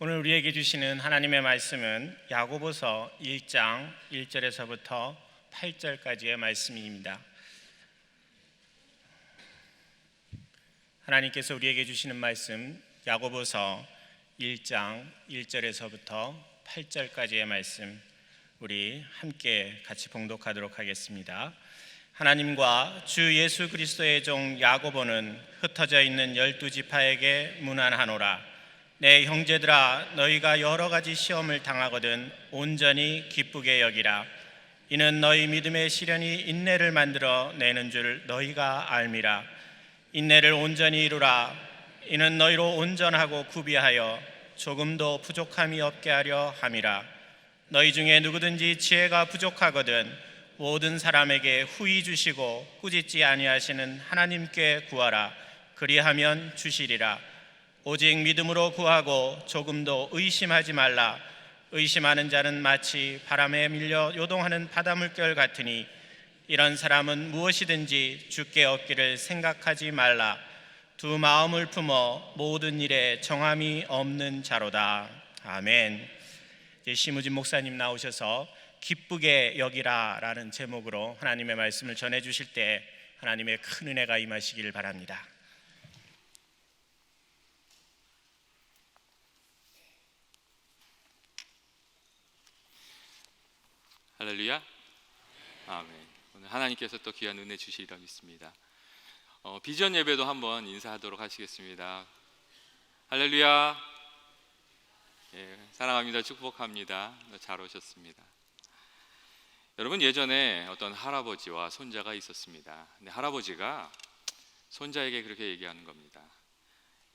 오늘 우리에게 주시는 하나님의 말씀은 야고보서 1장 1절에서부터 8절까지의 말씀입니다. 하나님께서 우리에게 주시는 말씀 야고보서 1장 1절에서부터 8절까지의 말씀, 우리 함께 같이 봉독하도록 하겠습니다. 하나님과 주 예수 그리스도의 종 야고보는 흩어져 있는 12지파에게 문안하노라. 내 형제들아, 너희가 여러 가지 시험을 당하거든 온전히 기쁘게 여기라. 이는 너희 믿음의 시련이 인내를 만들어 내는 줄 너희가 알미라. 인내를 온전히 이루라. 이는 너희로 온전하고 구비하여 조금도 부족함이 없게 하려 함이라. 너희 중에 누구든지 지혜가 부족하거든 모든 사람에게 후히 주시고 꾸짖지 아니하시는 하나님께 구하라. 그리하면 주시리라. 오직 믿음으로 구하고 조금도 의심하지 말라. 의심하는 자는 마치 바람에 밀려 요동하는 바닷물결 같으니 이런 사람은 무엇이든지 주께 얻기를 생각하지 말라. 두 마음을 품어 모든 일에 정함이 없는 자로다. 아멘. 심우진 목사님 나오셔서 기쁘게 여기라 라는 제목으로 하나님의 말씀을 전해주실 때 하나님의 큰 은혜가 임하시길 바랍니다. 할렐루야. 아멘. 오늘 하나님께서 또 귀한 은혜 주시리라 믿습니다. 비전 예배도 한번 인사하도록 하시겠습니다. 할렐루야. 예, 사랑합니다. 축복합니다. 잘 오셨습니다. 여러분, 예전에 어떤 할아버지와 손자가 있었습니다. 근데 할아버지가 손자에게 그렇게 얘기하는 겁니다.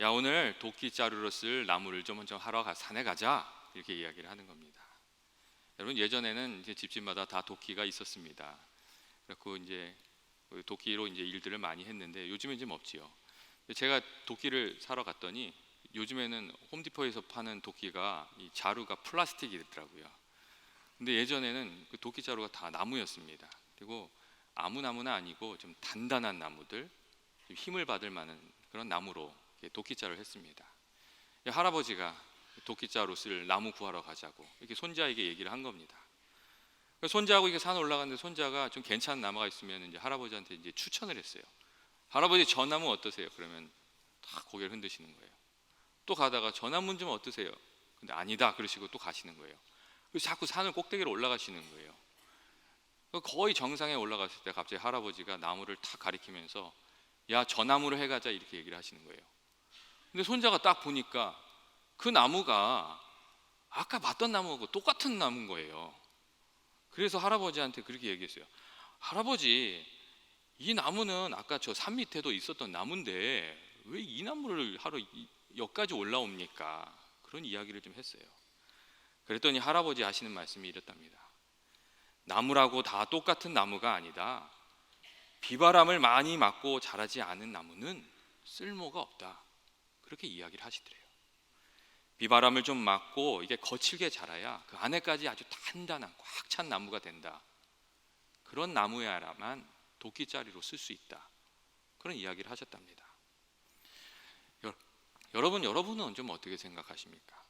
야, 오늘 도끼 자루로 쓸 나무를 좀 먼저 하러 산에 가자. 이렇게 이야기를 하는 겁니다. 여러분, 예전에는 이제 집집마다 다 도끼가 있었습니다. 그래서 이제 도끼로 이제 일들을 많이 했는데 요즘엔 좀 없지요. 제가 도끼를 사러 갔더니 요즘에는 홈디포에서 파는 도끼가 이 자루가 플라스틱이더라고요. 근데 예전에는 그 도끼 자루가 다 나무였습니다. 그리고 아무 나무나 아니고 좀 단단한 나무들, 좀 힘을 받을 만한 그런 나무로 도끼 자루를 했습니다. 할아버지가 도끼자루 쓸 나무 구하러 가자고 이렇게 손자에게 얘기를 한 겁니다. 손자하고 이렇게 산 올라갔는데 손자가 좀 괜찮은 나무가 있으면 이제 할아버지한테 이제 추천을 했어요. 할아버지, 저 나무 어떠세요? 그러면 다 고개를 흔드시는 거예요. 또 가다가 저 나무는 좀 어떠세요? 근데 아니다 그러시고 또 가시는 거예요. 그래서 자꾸 산을 꼭대기로 올라가시는 거예요. 거의 정상에 올라갔을 때 갑자기 할아버지가 나무를 탁 가리키면서 야, 저 나무를 해가자 이렇게 얘기를 하시는 거예요. 근데 손자가 딱 보니까 그 나무가 아까 봤던 나무하고 똑같은 나무인 거예요. 그래서 할아버지한테 그렇게 얘기했어요. 할아버지, 이 나무는 아까 저 산 밑에도 있었던 나무인데 왜 이 나무를 하러 여기까지 올라옵니까? 그런 이야기를 좀 했어요. 그랬더니 할아버지 하시는 말씀이 이렇답니다. 나무라고 다 똑같은 나무가 아니다. 비바람을 많이 맞고 자라지 않은 나무는 쓸모가 없다. 그렇게 이야기를 하시더래요. 비바람을 좀 맞고 이게 거칠게 자라야 그 안에까지 아주 단단한 꽉 찬 나무가 된다. 그런 나무야라만 도끼자루로 쓸 수 있다. 그런 이야기를 하셨답니다. 여러분은 좀 어떻게 생각하십니까?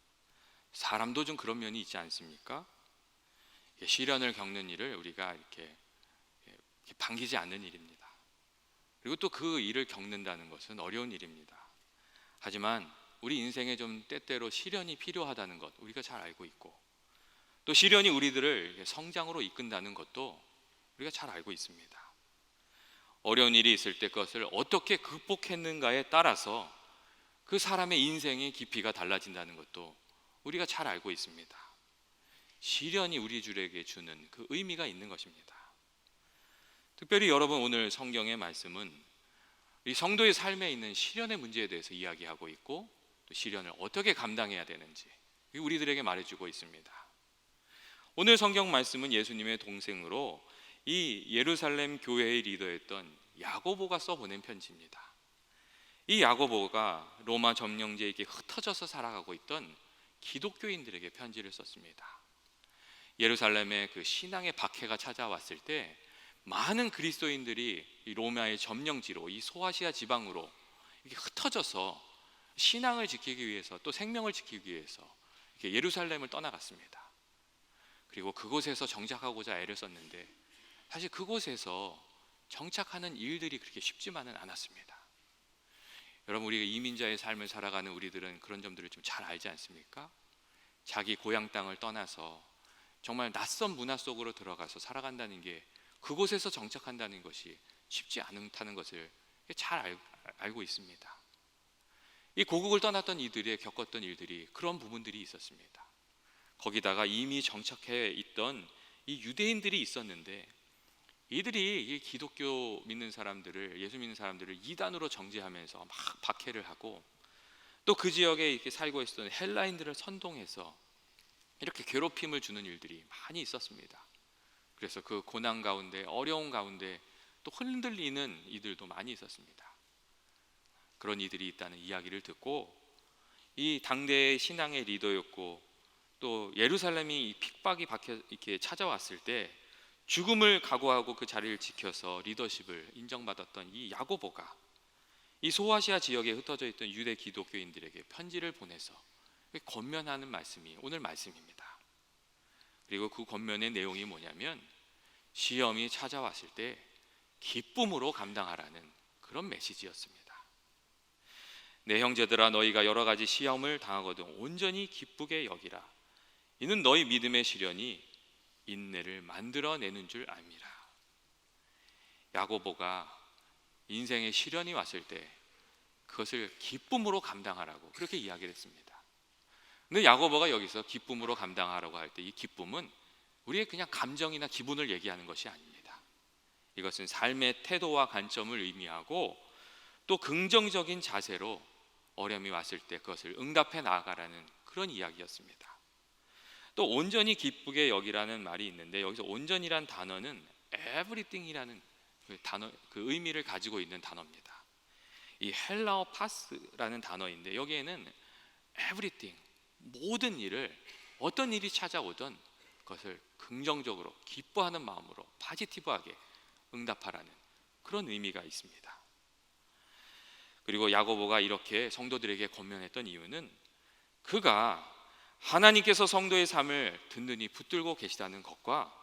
사람도 좀 그런 면이 있지 않습니까? 시련을 겪는 일을 우리가 이렇게 반기지 않는 일입니다. 그리고 또 그 일을 겪는다는 것은 어려운 일입니다. 하지만 우리 인생에 좀 때때로 시련이 필요하다는 것 우리가 잘 알고 있고, 또 시련이 우리들을 성장으로 이끈다는 것도 우리가 잘 알고 있습니다. 어려운 일이 있을 때 그것을 어떻게 극복했는가에 따라서 그 사람의 인생의 깊이가 달라진다는 것도 우리가 잘 알고 있습니다. 시련이 우리들에게 주는 그 의미가 있는 것입니다. 특별히 여러분, 오늘 성경의 말씀은 이 성도의 삶에 있는 시련의 문제에 대해서 이야기하고 있고, 또 시련을 어떻게 감당해야 되는지 우리들에게 말해주고 있습니다. 오늘 성경 말씀은 예수님의 동생으로 이 예루살렘 교회의 리더였던 야고보가 써보낸 편지입니다. 이 야고보가 로마 점령제에게 흩어져서 살아가고 있던 기독교인들에게 편지를 썼습니다. 예루살렘에 그 신앙의 박해가 찾아왔을 때 많은 그리스도인들이 이 로마의 점령지로, 이 소아시아 지방으로 이렇게 흩어져서 신앙을 지키기 위해서, 또 생명을 지키기 위해서 이렇게 예루살렘을 떠나갔습니다. 그리고 그곳에서 정착하고자 애를 썼는데 사실 그곳에서 정착하는 일들이 그렇게 쉽지만은 않았습니다. 여러분, 우리가 이민자의 삶을 살아가는 우리들은 그런 점들을 좀 잘 알지 않습니까? 자기 고향 땅을 떠나서 정말 낯선 문화 속으로 들어가서 살아간다는 게, 그곳에서 정착한다는 것이 쉽지 않다는 것을 잘 알고 있습니다. 이 고국을 떠났던 이들이 겪었던 일들이 그런 부분들이 있었습니다. 거기다가 이미 정착해 있던 이 유대인들이 있었는데, 이들이 이 기독교 믿는 사람들을, 예수 믿는 사람들을 이단으로 정죄하면서 막 박해를 하고, 또 그 지역에 이렇게 살고 있었던 헬라인들을 선동해서 이렇게 괴롭힘을 주는 일들이 많이 있었습니다. 그래서 그 고난 가운데, 어려운 가운데 또 흔들리는 이들도 많이 있었습니다. 그런 이들이 있다는 이야기를 듣고, 이 당대의 신앙의 리더였고 또 예루살렘이 핍박이 이렇게 찾아왔을 때 죽음을 각오하고 그 자리를 지켜서 리더십을 인정받았던 이 야고보가 이 소아시아 지역에 흩어져 있던 유대 기독교인들에게 편지를 보내서 권면하는 말씀이 오늘 말씀입니다. 그리고 그 권면의 내용이 뭐냐면, 시험이 찾아왔을 때 기쁨으로 감당하라는 그런 메시지였습니다. 내 형제들아, 너희가 여러 가지 시험을 당하거든 온전히 기쁘게 여기라. 이는 너희 믿음의 시련이 인내를 만들어내는 줄 압니다. 야고보가 인생의 시련이 왔을 때 그것을 기쁨으로 감당하라고 그렇게 이야기를 했습니다. 근데 야고보가 여기서 기쁨으로 감당하라고 할 때 이 기쁨은 우리의 그냥 감정이나 기분을 얘기하는 것이 아닙니다. 이것은 삶의 태도와 관점을 의미하고 또 긍정적인 자세로 어려움이 왔을 때 그것을 응답해 나아가라는 그런 이야기였습니다. 또 온전히 기쁘게 여기라는 말이 있는데, 여기서 온전이란 단어는 everything이라는 그 단어, 그 의미를 가지고 있는 단어입니다. 이 헬라어 파스라는 단어인데, 여기에는 everything, 모든 일을, 어떤 일이 찾아오든 그것을 긍정적으로 기뻐하는 마음으로 포지티브하게 응답하라는 그런 의미가 있습니다. 그리고 야고보가 이렇게 성도들에게 권면했던 이유는 그가 하나님께서 성도의 삶을 든든히 붙들고 계시다는 것과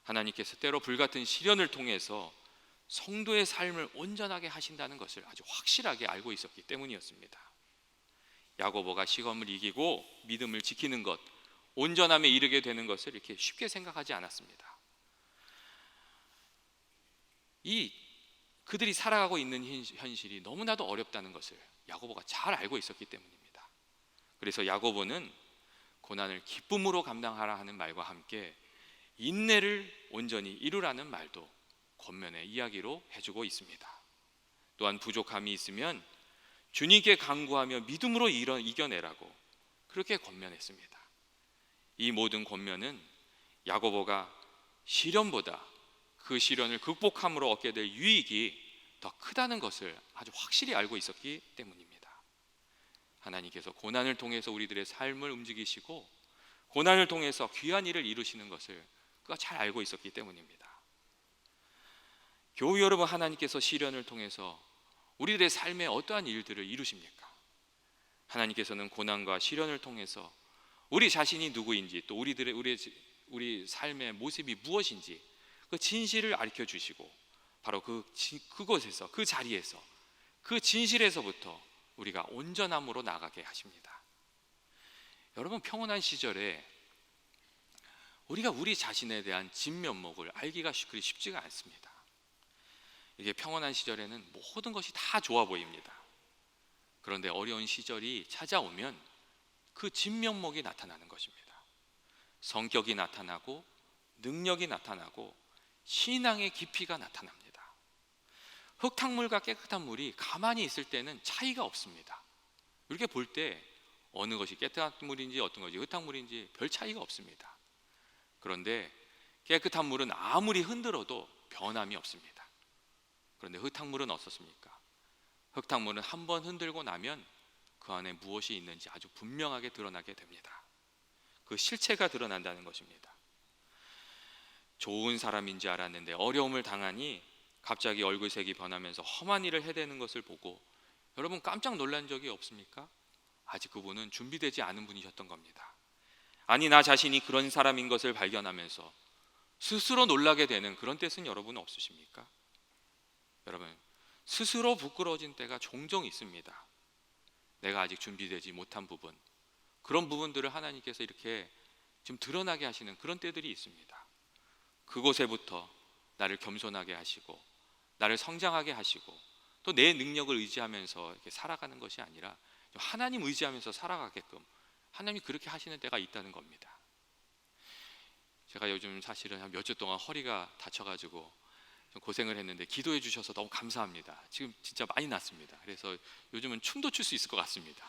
하나님께서 때로 불같은 시련을 통해서 성도의 삶을 온전하게 하신다는 것을 아주 확실하게 알고 있었기 때문이었습니다. 야고보가 시험을 이기고 믿음을 지키는 것, 온전함에 이르게 되는 것을 이렇게 쉽게 생각하지 않았습니다. 그들이 살아가고 있는 현실이 너무나도 어렵다는 것을 야고보가 잘 알고 있었기 때문입니다. 그래서 야고보는 고난을 기쁨으로 감당하라 하는 말과 함께 인내를 온전히 이루라는 말도 권면의 이야기로 해주고 있습니다. 또한 부족함이 있으면 주님께 간구하며 믿음으로 이겨내라고 그렇게 권면했습니다. 이 모든 권면은 야고보가 시련보다 그 시련을 극복함으로 얻게 될 유익이 더 크다는 것을 아주 확실히 알고 있었기 때문입니다. 하나님께서 고난을 통해서 우리들의 삶을 움직이시고 고난을 통해서 귀한 일을 이루시는 것을 그가 잘 알고 있었기 때문입니다. 교우 여러분, 하나님께서 시련을 통해서 우리들의 삶에 어떠한 일들을 이루십니까? 하나님께서는 고난과 시련을 통해서 우리 자신이 누구인지, 또 우리 삶의 모습이 무엇인지 그 진실을 가르쳐 주시고, 바로 그곳에서, 그 자리에서, 그 진실에서부터 우리가 온전함으로 나가게 하십니다. 여러분, 평온한 시절에 우리가 우리 자신에 대한 진면목을 알기가 그리 쉽지가 않습니다. 이게 평온한 시절에는 모든 것이 다 좋아 보입니다. 그런데 어려운 시절이 찾아오면 그 진면목이 나타나는 것입니다. 성격이 나타나고 능력이 나타나고 신앙의 깊이가 나타납니다. 흙탕물과 깨끗한 물이 가만히 있을 때는 차이가 없습니다. 이렇게 볼 때 어느 것이 깨끗한 물인지 어떤 것이 흙탕물인지 별 차이가 없습니다. 그런데 깨끗한 물은 아무리 흔들어도 변함이 없습니다. 그런데 흙탕물은 어떻습니까? 흙탕물은 한번 흔들고 나면 그 안에 무엇이 있는지 아주 분명하게 드러나게 됩니다. 그 실체가 드러난다는 것입니다. 좋은 사람인지 알았는데 어려움을 당하니 갑자기 얼굴색이 변하면서 험한 일을 해대는 것을 보고 여러분 깜짝 놀란 적이 없습니까? 아직 그분은 준비되지 않은 분이셨던 겁니다. 아니 나 자신이 그런 사람인 것을 발견하면서 스스로 놀라게 되는 그런 때는 여러분 없으십니까? 여러분, 스스로 부끄러워진 때가 종종 있습니다. 내가 아직 준비되지 못한 부분, 그런 부분들을 하나님께서 이렇게 좀 드러나게 하시는 그런 때들이 있습니다. 그곳에부터 나를 겸손하게 하시고 나를 성장하게 하시고 또 내 능력을 의지하면서 이렇게 살아가는 것이 아니라 하나님 의지하면서 살아가게끔 하나님이 그렇게 하시는 때가 있다는 겁니다. 제가 요즘 사실은 한 몇 주 동안 허리가 다쳐가지고 좀 고생을 했는데 기도해 주셔서 너무 감사합니다. 지금 진짜 많이 낫습니다. 그래서 요즘은 춤도 출 수 있을 것 같습니다.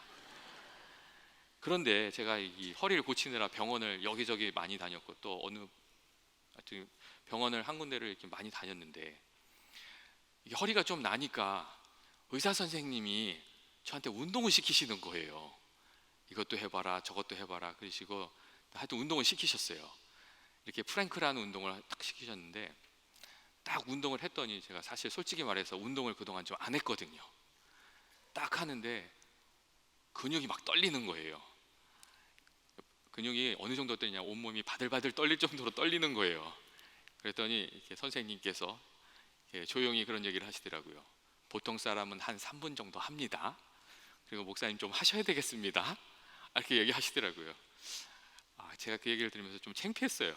그런데 제가 이 허리를 고치느라 병원을 여기저기 많이 다녔고 또 어느 하여튼 병원을 한 군데를 이렇게 많이 다녔는데 이게 허리가 좀 나니까 의사 선생님이 저한테 운동을 시키시는 거예요. 이것도 해봐라 저것도 해봐라 그러시고 하여튼 운동을 시키셨어요. 이렇게 프랭크라는 운동을 딱 시키셨는데 딱 운동을 했더니 제가 사실 솔직히 말해서 운동을 그동안 좀 안 했거든요. 딱 하는데 근육이 막 떨리는 거예요. 근육이 어느 정도 떨리냐, 온몸이 바들바들 떨릴 정도로 떨리는 거예요. 그랬더니 이렇게 선생님께서 이렇게 조용히 그런 얘기를 하시더라고요. 보통 사람은 한 3분 정도 합니다. 그리고 목사님 좀 하셔야 되겠습니다. 이렇게 얘기하시더라고요. 제가 그 얘기를 들으면서 좀 창피했어요.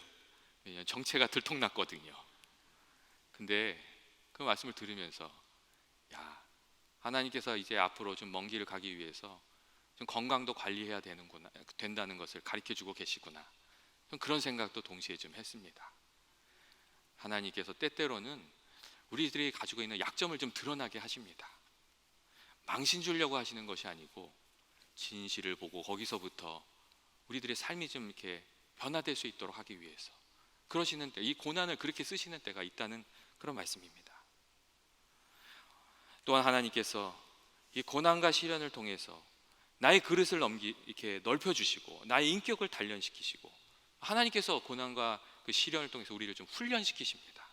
왜냐하면 정체가 들통났거든요. 근데 그 말씀을 들으면서 야, 하나님께서 이제 앞으로 좀 먼 길을 가기 위해서 좀 건강도 관리해야 된다는 것을 가르쳐주고 계시구나. 좀 그런 생각도 동시에 좀 했습니다. 하나님께서 때때로는 우리들이 가지고 있는 약점을 좀 드러나게 하십니다. 망신 주려고 하시는 것이 아니고 진실을 보고 거기서부터 우리들의 삶이 좀 이렇게 변화될 수 있도록 하기 위해서 그러시는 때, 이 고난을 그렇게 쓰시는 때가 있다는 그런 말씀입니다. 또한 하나님께서 이 고난과 시련을 통해서 나의 그릇을 이렇게 넓혀주시고 나의 인격을 단련시키시고 하나님께서 고난과 그 시련을 통해서 우리를 좀 훈련시키십니다.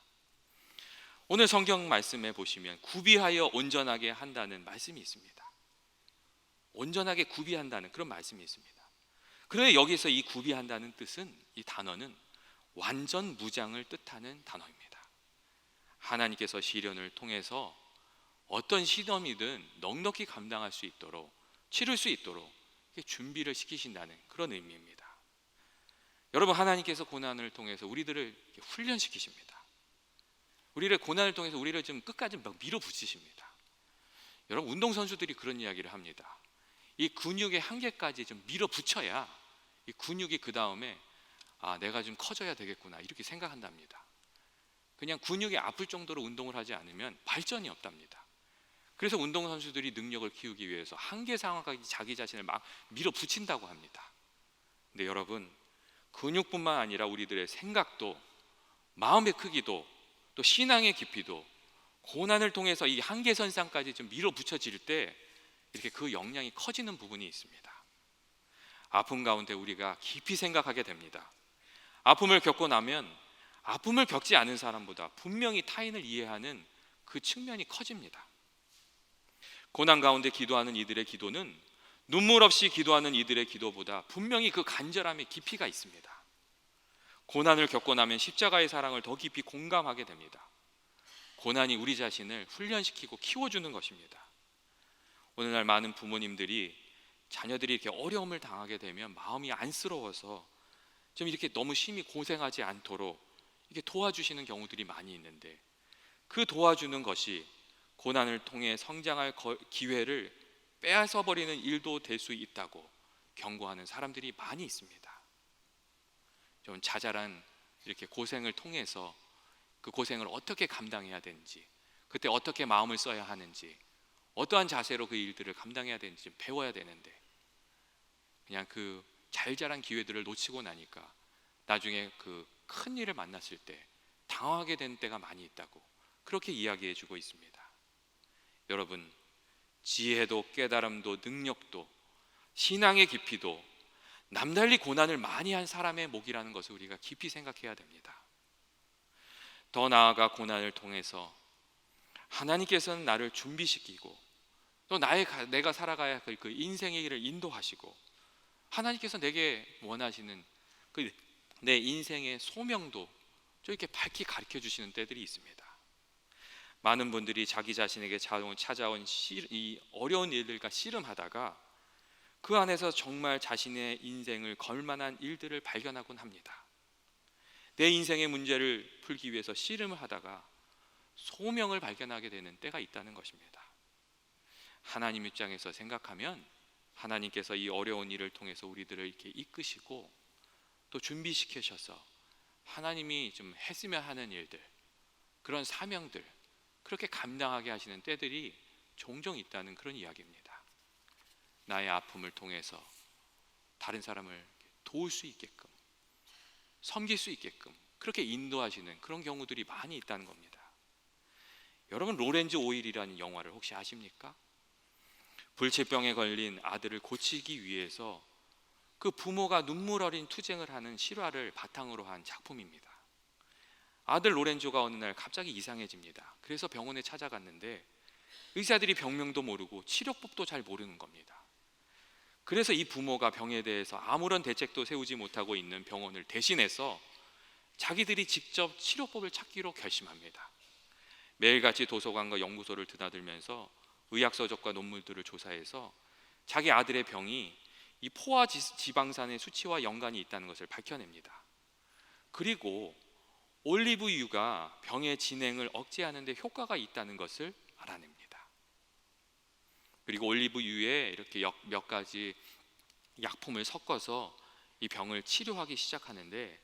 오늘 성경 말씀에 보시면 구비하여 온전하게 한다는 말씀이 있습니다. 온전하게 구비한다는 그런 말씀이 있습니다. 그런데 여기서 이 구비한다는 뜻은, 이 단어는 완전 무장을 뜻하는 단어입니다. 하나님께서 시련을 통해서 어떤 시험이든 넉넉히 감당할 수 있도록, 치를 수 있도록 준비를 시키신다는 그런 의미입니다. 여러분, 하나님께서 고난을 통해서 우리들을 훈련시키십니다. 우리를 고난을 통해서 우리를 좀 끝까지 막 밀어붙이십니다. 여러분, 운동선수들이 그런 이야기를 합니다. 이 근육의 한계까지 좀 밀어붙여야 이 근육이 그 다음에 내가 좀 커져야 되겠구나 이렇게 생각한답니다. 그냥 근육이 아플 정도로 운동을 하지 않으면 발전이 없답니다. 그래서 운동선수들이 능력을 키우기 위해서 한계 상황까지 자기 자신을 막 밀어붙인다고 합니다. 근데 여러분, 근육뿐만 아니라 우리들의 생각도, 마음의 크기도, 또 신앙의 깊이도 고난을 통해서 이 한계선상까지 좀 밀어붙여질 때 이렇게 그 역량이 커지는 부분이 있습니다. 아픔 가운데 우리가 깊이 생각하게 됩니다. 아픔을 겪고 나면 아픔을 겪지 않은 사람보다 분명히 타인을 이해하는 그 측면이 커집니다. 고난 가운데 기도하는 이들의 기도는 눈물 없이 기도하는 이들의 기도보다 분명히 그 간절함의 깊이가 있습니다. 고난을 겪고 나면 십자가의 사랑을 더 깊이 공감하게 됩니다. 고난이 우리 자신을 훈련시키고 키워주는 것입니다. 오늘날 많은 부모님들이 자녀들이 이렇게 어려움을 당하게 되면 마음이 안쓰러워서 좀 이렇게 너무 심히 고생하지 않도록 이렇게 도와주시는 경우들이 많이 있는데, 그 도와주는 것이 고난을 통해 성장할 기회를 빼앗아 버리는 일도 될 수 있다고 경고하는 사람들이 많이 있습니다. 좀 자잘한 이렇게 고생을 통해서 그 고생을 어떻게 감당해야 되는지, 그때 어떻게 마음을 써야 하는지, 어떠한 자세로 그 일들을 감당해야 되는지 좀 배워야 되는데, 그냥 그 잘 자란 기회들을 놓치고 나니까 나중에 그 큰 일을 만났을 때 당황하게 된 때가 많이 있다고 그렇게 이야기해 주고 있습니다. 여러분, 지혜도 깨달음도 능력도 신앙의 깊이도 남달리 고난을 많이 한 사람의 목이라는 것을 우리가 깊이 생각해야 됩니다. 더 나아가 고난을 통해서 하나님께서는 나를 준비시키고 또 내가 살아가야 할 그 인생의 길을 인도하시고 하나님께서 내게 원하시는 내 인생의 소명도 좀 이렇게 밝히 가르쳐 주시는 때들이 있습니다. 많은 분들이 자기 자신에게 찾아온 이 어려운 일들과 씨름하다가 그 안에서 정말 자신의 인생을 걸 만한 일들을 발견하곤 합니다. 내 인생의 문제를 풀기 위해서 씨름을 하다가 소명을 발견하게 되는 때가 있다는 것입니다. 하나님 입장에서 생각하면 하나님께서 이 어려운 일을 통해서 우리들을 이렇게 이끄시고 또 준비시키셔서 하나님이 좀 했으면 하는 일들, 그런 사명들 그렇게 감당하게 하시는 때들이 종종 있다는 그런 이야기입니다. 나의 아픔을 통해서 다른 사람을 도울 수 있게끔, 섬길 수 있게끔 그렇게 인도하시는 그런 경우들이 많이 있다는 겁니다. 여러분, 로렌즈 오일이라는 영화를 혹시 아십니까? 불치병에 걸린 아들을 고치기 위해서 그 부모가 눈물 어린 투쟁을 하는 실화를 바탕으로 한 작품입니다. 아들 로렌조가 어느 날 갑자기 이상해집니다. 그래서 병원에 찾아갔는데 의사들이 병명도 모르고 치료법도 잘 모르는 겁니다. 그래서 이 부모가 병에 대해서 아무런 대책도 세우지 못하고 있는 병원을 대신해서 자기들이 직접 치료법을 찾기로 결심합니다. 매일같이 도서관과 연구소를 드나들면서 의학서적과 논문들을 조사해서 자기 아들의 병이 이 포화 지방산의 수치와 연관이 있다는 것을 밝혀냅니다. 그리고 올리브유가 병의 진행을 억제하는 데 효과가 있다는 것을 알아냅니다. 그리고 올리브유에 이렇게 몇 가지 약품을 섞어서 이 병을 치료하기 시작하는데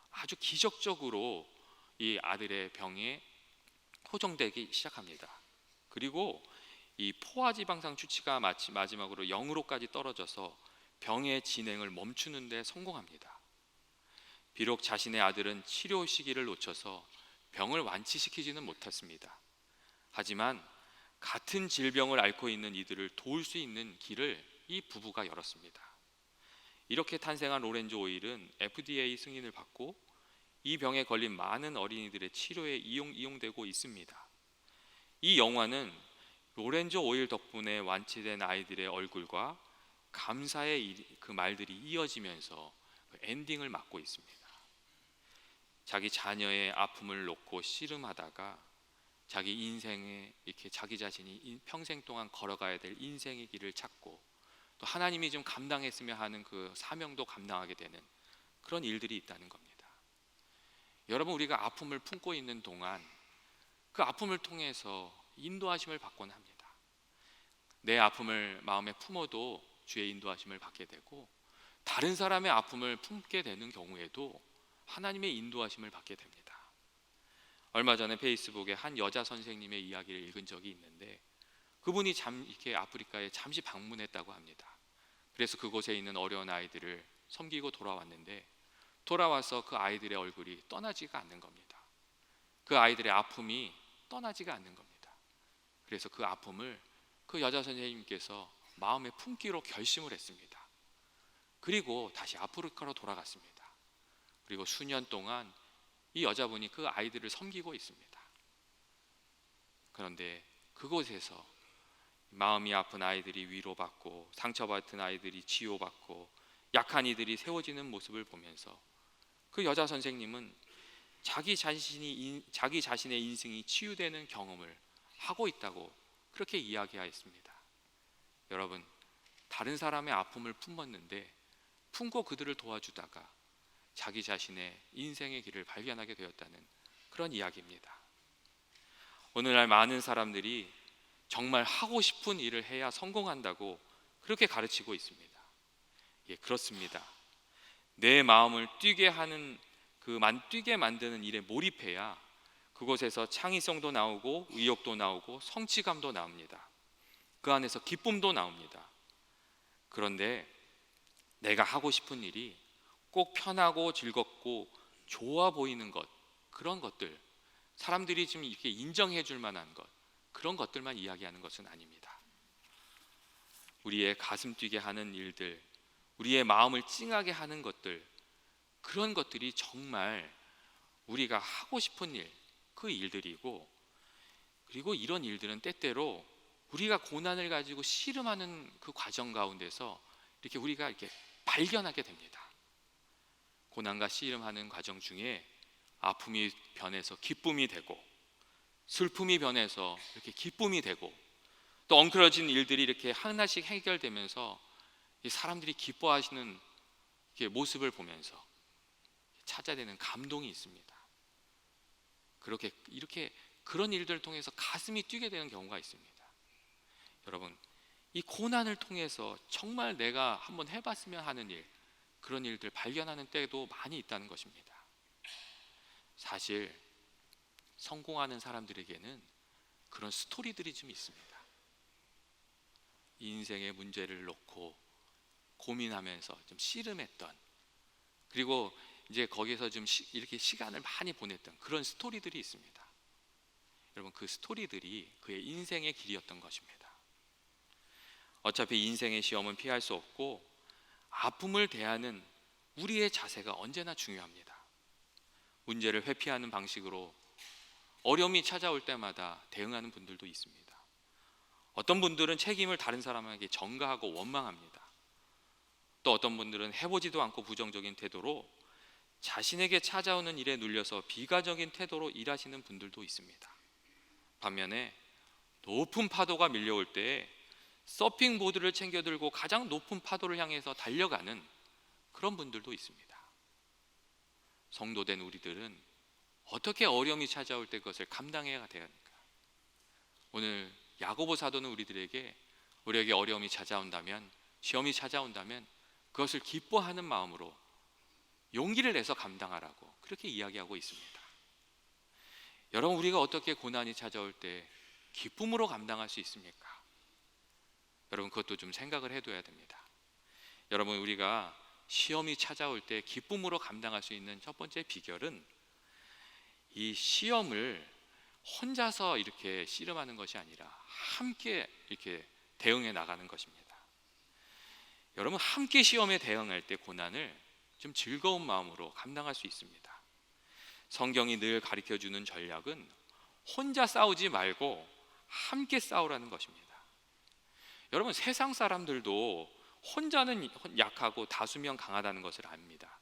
아주 기적적으로 이 아들의 병에 호전되기 시작합니다. 그리고 이 포화지방산 수치가 마지막으로 0으로까지 떨어져서 병의 진행을 멈추는 데 성공합니다. 비록 자신의 아들은 치료 시기를 놓쳐서 병을 완치시키지는 못했습니다. 하지만 같은 질병을 앓고 있는 이들을 도울 수 있는 길을 이 부부가 열었습니다. 이렇게 탄생한 로렌조 오일은 FDA 승인을 받고 이 병에 걸린 많은 어린이들의 치료에 이용되고 있습니다. 이 영화는 로렌조 오일 덕분에 완치된 아이들의 얼굴과 감사의 그 말들이 이어지면서 엔딩을 맞고 있습니다. 자기 자녀의 아픔을 놓고 씨름하다가 자기 인생에 이렇게 자기 자신이 평생 동안 걸어가야 될 인생의 길을 찾고 또 하나님이 좀 감당했으면 하는 그 사명도 감당하게 되는 그런 일들이 있다는 겁니다. 여러분, 우리가 아픔을 품고 있는 동안 그 아픔을 통해서 인도하심을 받곤 합니다. 내 아픔을 마음에 품어도 주의 인도하심을 받게 되고 다른 사람의 아픔을 품게 되는 경우에도 하나님의 인도하심을 받게 됩니다. 얼마 전에 페이스북에 한 여자 선생님의 이야기를 읽은 적이 있는데 그분이 이렇게 아프리카에 잠시 방문했다고 합니다. 그래서 그곳에 있는 어려운 아이들을 섬기고 돌아왔는데 돌아와서 그 아이들의 얼굴이 떠나지가 않는 겁니다. 그 아이들의 아픔이 떠나지가 않는 겁니다. 그래서 그 아픔을 그 여자 선생님께서 마음에 품기로 결심을 했습니다. 그리고 다시 아프리카로 돌아갔습니다. 그리고 수년 동안 이 여자분이 그 아이들을 섬기고 있습니다. 그런데 그곳에서 마음이 아픈 아이들이 위로받고 상처받은 아이들이 치유받고 약한 이들이 세워지는 모습을 보면서 그 여자 선생님은 자기 자신의 인생이 치유되는 경험을 하고 있다고 그렇게 이야기하였습니다. 여러분, 다른 사람의 아픔을 품었는데 품고 그들을 도와주다가 자기 자신의 인생의 길을 발견하게 되었다는 그런 이야기입니다. 오늘날 많은 사람들이 정말 하고 싶은 일을 해야 성공한다고 그렇게 가르치고 있습니다. 예, 그렇습니다. 내 마음을 뛰게 만드는 일에 몰입해야 그곳에서 창의성도 나오고 의욕도 나오고 성취감도 나옵니다. 그 안에서 기쁨도 나옵니다. 그런데 내가 하고 싶은 일이 꼭 편하고 즐겁고 좋아 보이는 것, 그런 것들, 사람들이 좀 이렇게 인정해 줄 만한 것, 그런 것들만 이야기하는 것은 아닙니다. 우리의 가슴 뛰게 하는 일들, 우리의 마음을 찡하게 하는 것들, 그런 것들이 정말 우리가 하고 싶은 일, 그 일들이고, 그리고 이런 일들은 때때로 우리가 고난을 가지고 씨름하는 그 과정 가운데서 우리가 발견하게 됩니다. 고난과 씨름하는 과정 중에 아픔이 변해서 기쁨이 되고, 슬픔이 변해서 이렇게 기쁨이 되고, 또 엉클어진 일들이 이렇게 하나씩 해결되면서 이 사람들이 기뻐하시는 모습을 보면서 찾아내는 감동이 있습니다. 이렇게 그런 일들을 통해서 가슴이 뛰게 되는 경우가 있습니다. 여러분, 이 고난을 통해서 정말 내가 한번 해봤으면 하는 일, 그런 일들 발견하는 때도 많이 있다는 것입니다. 사실 성공하는 사람들에게는 그런 스토리들이 좀 있습니다. 인생의 문제를 놓고 고민하면서 좀 씨름했던, 그리고 이제 거기서 좀 이렇게 시간을 많이 보냈던 그런 스토리들이 있습니다. 여러분, 그 스토리들이 그의 인생의 길이었던 것입니다. 어차피 인생의 시험은 피할 수 없고, 아픔을 대하는 우리의 자세가 언제나 중요합니다. 문제를 회피하는 방식으로 어려움이 찾아올 때마다 대응하는 분들도 있습니다. 어떤 분들은 책임을 다른 사람에게 전가하고 원망합니다. 또 어떤 분들은 해보지도 않고 부정적인 태도로 자신에게 찾아오는 일에 눌려서 비관적인 태도로 일하시는 분들도 있습니다. 반면에 높은 파도가 밀려올 때에 서핑보드를 챙겨 들고 가장 높은 파도를 향해서 달려가는 그런 분들도 있습니다. 성도된 우리들은 어떻게 어려움이 찾아올 때 그것을 감당해야 되는가? 오늘 야고보 사도는 우리에게 어려움이 찾아온다면, 시험이 찾아온다면 그것을 기뻐하는 마음으로 용기를 내서 감당하라고 그렇게 이야기하고 있습니다. 여러분, 우리가 어떻게 고난이 찾아올 때 기쁨으로 감당할 수 있습니까? 여러분, 그것도 좀 생각을 해둬야 됩니다. 여러분, 우리가 시험이 찾아올 때 기쁨으로 감당할 수 있는 첫 번째 비결은 이 시험을 혼자서 이렇게 씨름하는 것이 아니라 함께 이렇게 대응해 나가는 것입니다. 여러분, 함께 시험에 대응할 때 고난을 좀 즐거운 마음으로 감당할 수 있습니다. 성경이 늘 가르쳐주는 전략은 혼자 싸우지 말고 함께 싸우라는 것입니다. 여러분, 세상 사람들도 혼자는 약하고 다수면 강하다는 것을 압니다.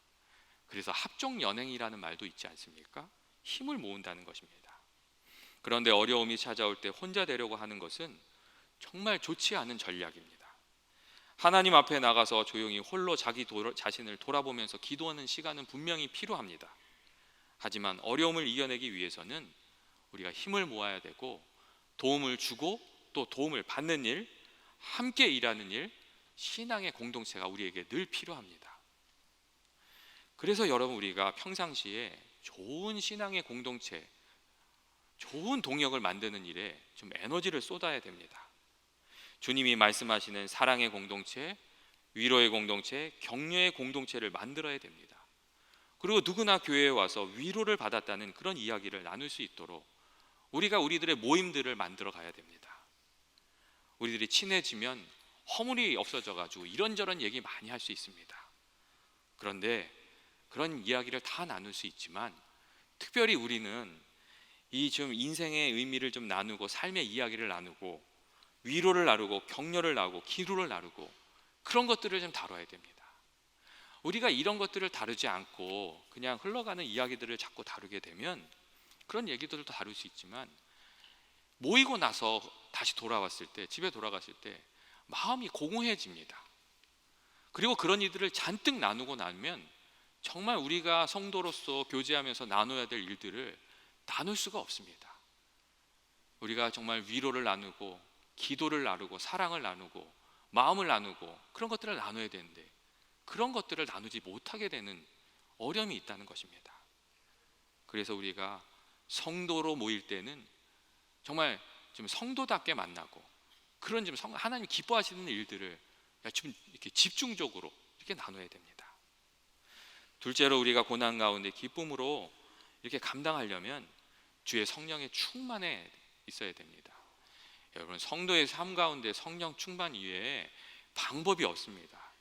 그래서 합종연행이라는 말도 있지 않습니까? 힘을 모은다는 것입니다. 그런데 어려움이 찾아올 때 혼자 되려고 하는 것은 정말 좋지 않은 전략입니다. 하나님 앞에 나가서 조용히 홀로 자신을 돌아보면서 기도하는 시간은 분명히 필요합니다. 하지만 어려움을 이겨내기 위해서는 우리가 힘을 모아야 되고, 도움을 주고 또 도움을 받는 일, 함께 일하는 일, 신앙의 공동체가 우리에게 늘 필요합니다. 그래서 여러분, 우리가 평상시에 좋은 신앙의 공동체, 좋은 동역을 만드는 일에 좀 에너지를 쏟아야 됩니다. 주님이 말씀하시는 사랑의 공동체, 위로의 공동체, 격려의 공동체를 만들어야 됩니다. 그리고 누구나 교회에 와서 위로를 받았다는 그런 이야기를 나눌 수 있도록 우리가 우리들의 모임들을 만들어 가야 됩니다. 우리들이 친해지면 허물이 없어져 가지고 이런저런 얘기 많이 할 수 있습니다. 그런데 그런 이야기를 다 나눌 수 있지만, 특별히 우리는 이 좀 인생의 의미를 좀 나누고, 삶의 이야기를 나누고, 위로를 나누고, 격려를 나누고, 기도를 나누고, 그런 것들을 좀 다뤄야 됩니다. 우리가 이런 것들을 다루지 않고 그냥 흘러가는 이야기들을 자꾸 다루게 되면, 그런 얘기들도 다룰 수 있지만 모이고 나서 다시 돌아왔을 때, 집에 돌아갔을 때 마음이 공허해집니다. 그리고 그런 일들을 잔뜩 나누고 나면 정말 우리가 성도로서 교제하면서 나눠야 될 일들을 나눌 수가 없습니다. 우리가 정말 위로를 나누고, 기도를 나누고, 사랑을 나누고, 마음을 나누고, 그런 것들을 나눠야 되는데 그런 것들을 나누지 못하게 되는 어려움이 있다는 것입니다. 그래서 우리가 성도로 모일 때는 정말 좀 성도답게 만나고, 그런 좀 하나님 기뻐하시는 일들을 좀 이렇게 집중적으로 이렇게 나눠야 됩니다. 둘째로, 우리가 고난 가운데 기쁨으로 이렇게 감당하려면 주의 성령의 충만에 있어야 됩니다. 여러분, 성도의 삶 가운데 성령 충만 이외에 방법이 없습니다.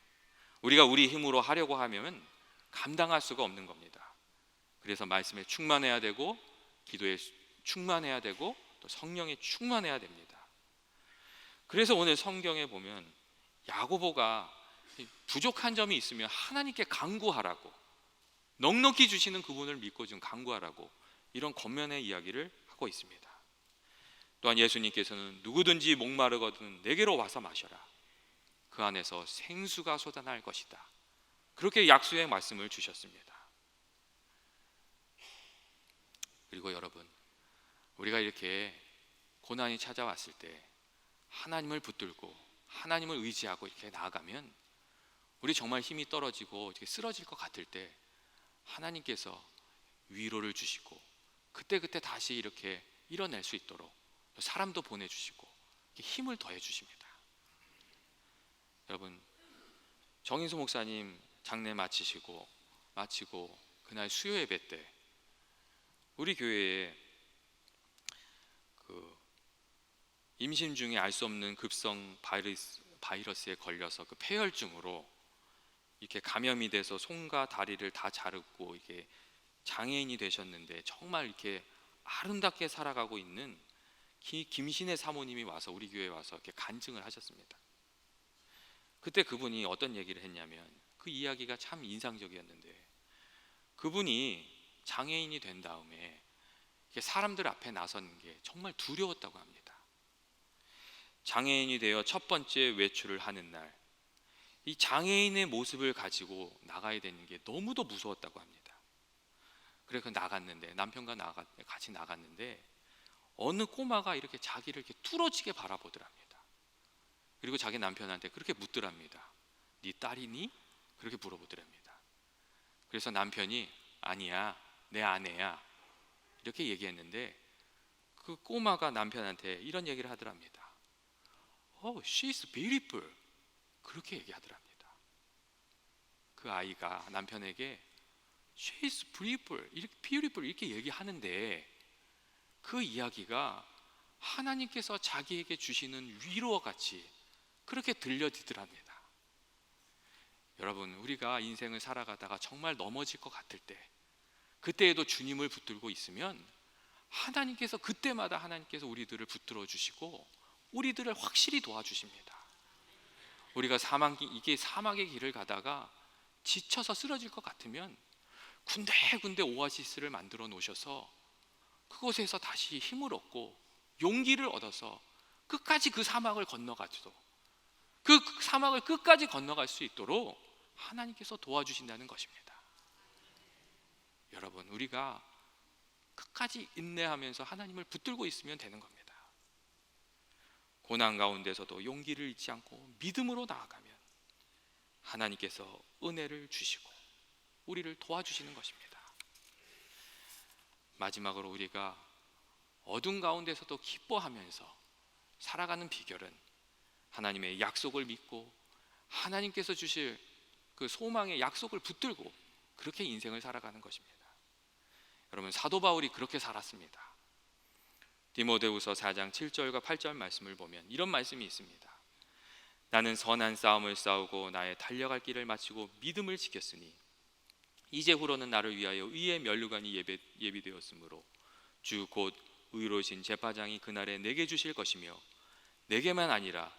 우리가 우리 힘으로 하려고 하면 감당할 수가 없는 겁니다. 그래서 말씀에 충만해야 되고, 기도에 충만해야 되고, 또 성령에 충만해야 됩니다. 그래서 오늘 성경에 보면 야고보가 부족한 점이 있으면 하나님께 간구하라고, 넉넉히 주시는 그분을 믿고 좀 간구하라고 이런 겉면의 이야기를 하고 있습니다. 또한 예수님께서는 누구든지 목마르거든 내게로 와서 마셔라. 그 안에서 생수가 솟아날 것이다. 그렇게 약수의 말씀을 주셨습니다. 그리고 여러분, 우리가 이렇게 고난이 찾아왔을 때 하나님을 붙들고 하나님을 의지하고 이렇게 나아가면 우리 정말 힘이 떨어지고 이렇게 쓰러질 것 같을 때 하나님께서 위로를 주시고 그때 다시 이렇게 일어날 수 있도록 사람도 보내주시고 힘을 더해 주십니다. 여러분, 정인수 목사님 장례 마치고 그날 수요 예배 때 우리 교회에 그 임신 중에 알 수 없는 급성 바이러스에 걸려서 그 폐혈증으로 이렇게 감염이 돼서 손과 다리를 다 자르고 이게 장애인이 되셨는데 정말 이렇게 아름답게 살아가고 있는 김신혜 사모님이 와서 우리 교회에 와서 이렇게 간증을 하셨습니다. 그때 그분이 어떤 얘기를 했냐면 그 이야기가 참 인상적이었는데 그분이 장애인이 된 다음에 사람들 앞에 나서는 게 정말 두려웠다고 합니다. 장애인이 되어 첫 번째 외출을 하는 날, 이 장애인의 모습을 가지고 나가야 되는 게 너무도 무서웠다고 합니다. 그래서 나갔는데 남편과 같이 나갔는데 어느 꼬마가 이렇게 자기를 이렇게 뚫어지게 바라보더랍니다. 그리고 자기 남편한테 그렇게 묻더랍니다. 네 딸이니? 그렇게 물어보더랍니다. 그래서 남편이 아니야, 내 아내야 이렇게 얘기했는데 그 꼬마가 남편한테 이런 얘기를 하더랍니다. Oh, she's beautiful 그렇게 얘기하더랍니다. 그 아이가 남편에게 she's beautiful 이렇게 얘기하는데 그 이야기가 하나님께서 자기에게 주시는 위로와 같이 그렇게 들려지더랍니다. 여러분, 우리가 인생을 살아가다가 정말 넘어질 것 같을 때 그때에도 주님을 붙들고 있으면 하나님께서 그때마다 하나님께서 우리들을 붙들어 주시고 우리들을 확실히 도와주십니다. 우리가 사막의 길을 가다가 지쳐서 쓰러질 것 같으면 군데군데 오아시스를 만들어 놓으셔서 그곳에서 다시 힘을 얻고 용기를 얻어서 끝까지 그 사막을 건너가지도 그 사막을 끝까지 건너갈 수 있도록 하나님께서 도와주신다는 것입니다. 여러분, 우리가 끝까지 인내하면서 하나님을 붙들고 있으면 되는 겁니다. 고난 가운데서도 용기를 잃지 않고 믿음으로 나아가면 하나님께서 은혜를 주시고 우리를 도와주시는 것입니다. 마지막으로 우리가 어둠 가운데서도 기뻐하면서 살아가는 비결은 하나님의 약속을 믿고 하나님께서 주실 그 소망의 약속을 붙들고 그렇게 인생을 살아가는 것입니다. 여러분, 사도 바울이 그렇게 살았습니다. 디모데후서 4장 7절과 8절 말씀을 보면 이런 말씀이 있습니다. 나는 선한 싸움을 싸우고 나의 달려갈 길을 마치고 믿음을 지켰으니 이제후로는 나를 위하여 의의 면류관이 예비되었으므로 주 곧 의로우신 제사장이 그날에 내게 주실 것이며 내게만 아니라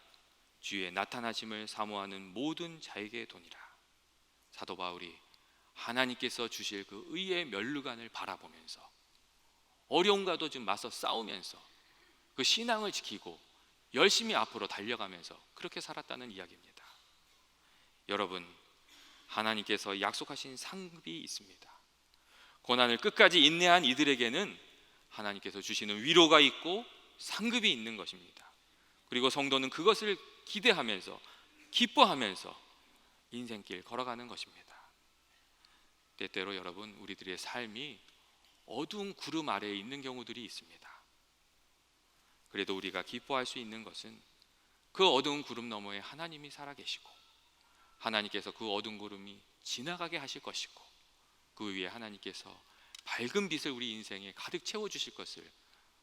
주의 나타나심을 사모하는 모든 자에게 도니라. 사도 바울이 하나님께서 주실 그 의의 면류관을 바라보면서 어려움과도 좀 맞서 싸우면서 그 신앙을 지키고 열심히 앞으로 달려가면서 그렇게 살았다는 이야기입니다. 여러분, 하나님께서 약속하신 상급이 있습니다. 고난을 끝까지 인내한 이들에게는 하나님께서 주시는 위로가 있고 상급이 있는 것입니다. 그리고 성도는 그것을 기대하면서 기뻐하면서 인생길 걸어가는 것입니다. 때때로 여러분, 우리들의 삶이 어두운 구름 아래에 있는 경우들이 있습니다. 그래도 우리가 기뻐할 수 있는 것은 그 어두운 구름 너머에 하나님이 살아계시고 하나님께서 그 어두운 구름이 지나가게 하실 것이고 그 위에 하나님께서 밝은 빛을 우리 인생에 가득 채워주실 것을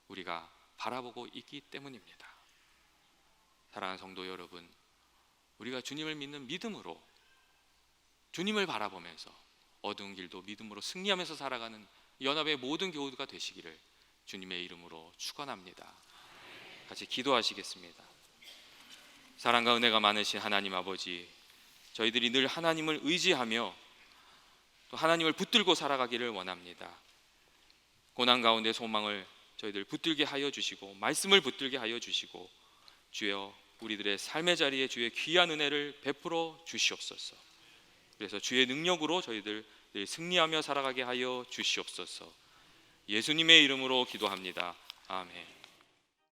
우리가 바라보고 있기 때문입니다. 사랑하는 성도 여러분, 우리가 주님을 믿는 믿음으로 주님을 바라보면서 어두운 길도 믿음으로 승리하면서 살아가는 연합의 모든 교우가 되시기를 주님의 이름으로 축원합니다. 같이 기도하시겠습니다. 사랑과 은혜가 많으신 하나님 아버지, 저희들이 늘 하나님을 의지하며 또 또 하나님을 붙들고 살아가기를 원합니다. 고난 가운데 소망을 저희들 붙들게 하여 주시고 말씀을 붙들게 하여 주시고 주여 우리들의 삶의 자리에 주의 귀한 은혜를 베풀어 주시옵소서. 그래서 주의 능력으로 저희들 늘 승리하며 살아가게 하여 주시옵소서. 예수님의 이름으로 기도합니다. 아멘.